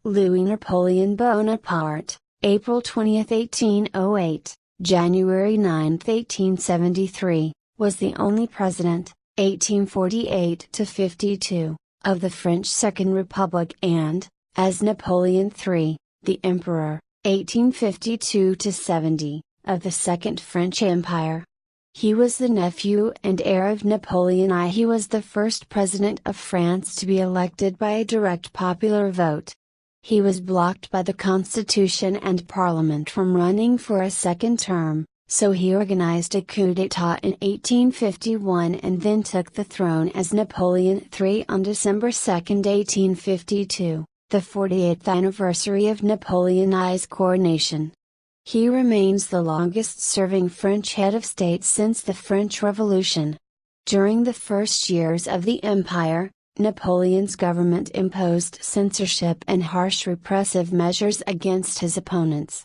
Louis Napoleon Bonaparte, April 20, 1808, January 9, 1873, was the only president, 1848–52, of the French Second Republic and, as Napoleon III, the Emperor, 1852–70, of the Second French Empire. He was the nephew and heir of Napoleon I. He was the first president of France to be elected by a direct popular vote. He was blocked by the Constitution and Parliament from running for a second term, so he organized a coup d'état in 1851 and then took the throne as Napoleon III on December 2, 1852, the 48th anniversary of Napoleon I's coronation. He remains the longest-serving French head of state since the French Revolution. During the first years of the empire, Napoleon's government imposed censorship and harsh repressive measures against his opponents.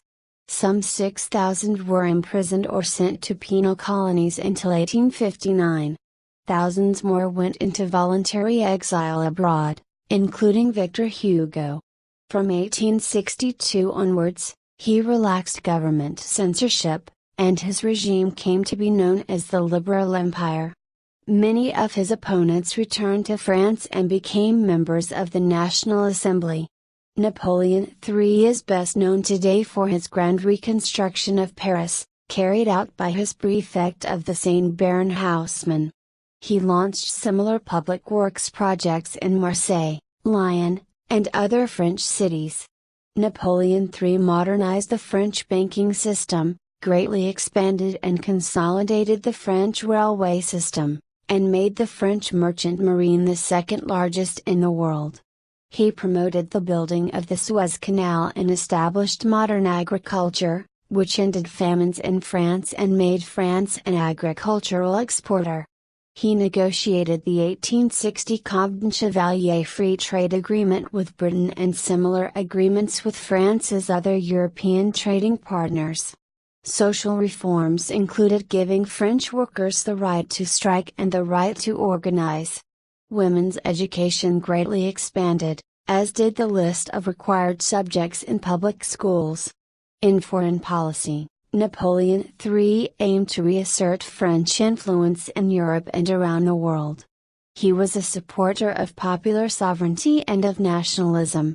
Some 6,000 were imprisoned or sent to penal colonies until 1859. Thousands more went into voluntary exile abroad, including Victor Hugo. From 1862 onwards, he relaxed government censorship, and his regime came to be known as the Liberal Empire. Many of his opponents returned to France and became members of the National Assembly. Napoleon III is best known today for his grand reconstruction of Paris, carried out by his prefect of the Saint Baron Haussmann. He launched similar public works projects in Marseille, Lyon, and other French cities. Napoleon III modernized the French banking system, greatly expanded and consolidated the French railway system, and made the French merchant marine the second largest in the world. He promoted the building of the Suez Canal and established modern agriculture, which ended famines in France and made France an agricultural exporter. He negotiated the 1860 Cobden Chevalier Free Trade Agreement with Britain and similar agreements with France's other European trading partners. Social reforms included giving French workers the right to strike and the right to organize. Women's education greatly expanded, as did the list of required subjects in public schools. In foreign policy, Napoleon III aimed to reassert French influence in Europe and around the world. He was a supporter of popular sovereignty and of nationalism.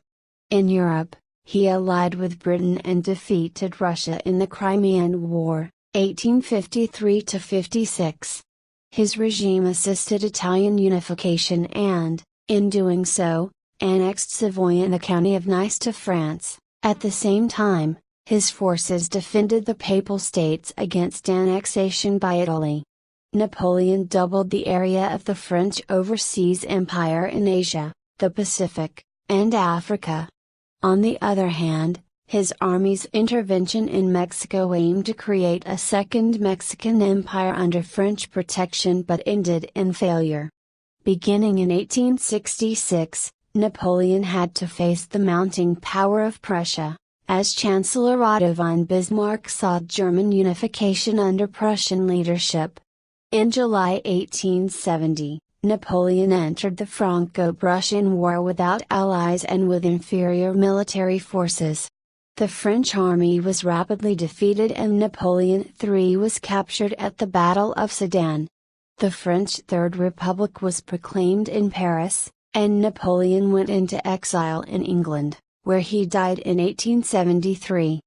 In Europe, he allied with Britain and defeated Russia in the Crimean War, 1853–56. His regime assisted Italian unification and, in doing so, annexed Savoy and the county of Nice to France. At the same time, his forces defended the Papal States against annexation by Italy. Napoleon doubled the area of the French overseas empire in Asia, the Pacific, and Africa. On the other hand, his army's intervention in Mexico aimed to create a second Mexican empire under French protection but ended in failure. Beginning in 1866, Napoleon had to face the mounting power of Prussia, as Chancellor Otto von Bismarck sought German unification under Prussian leadership. In July 1870, Napoleon entered the Franco-Prussian War without allies and with inferior military forces. The French army was rapidly defeated and Napoleon III was captured at the Battle of Sedan. The French Third Republic was proclaimed in Paris, and Napoleon went into exile in England, where he died in 1873.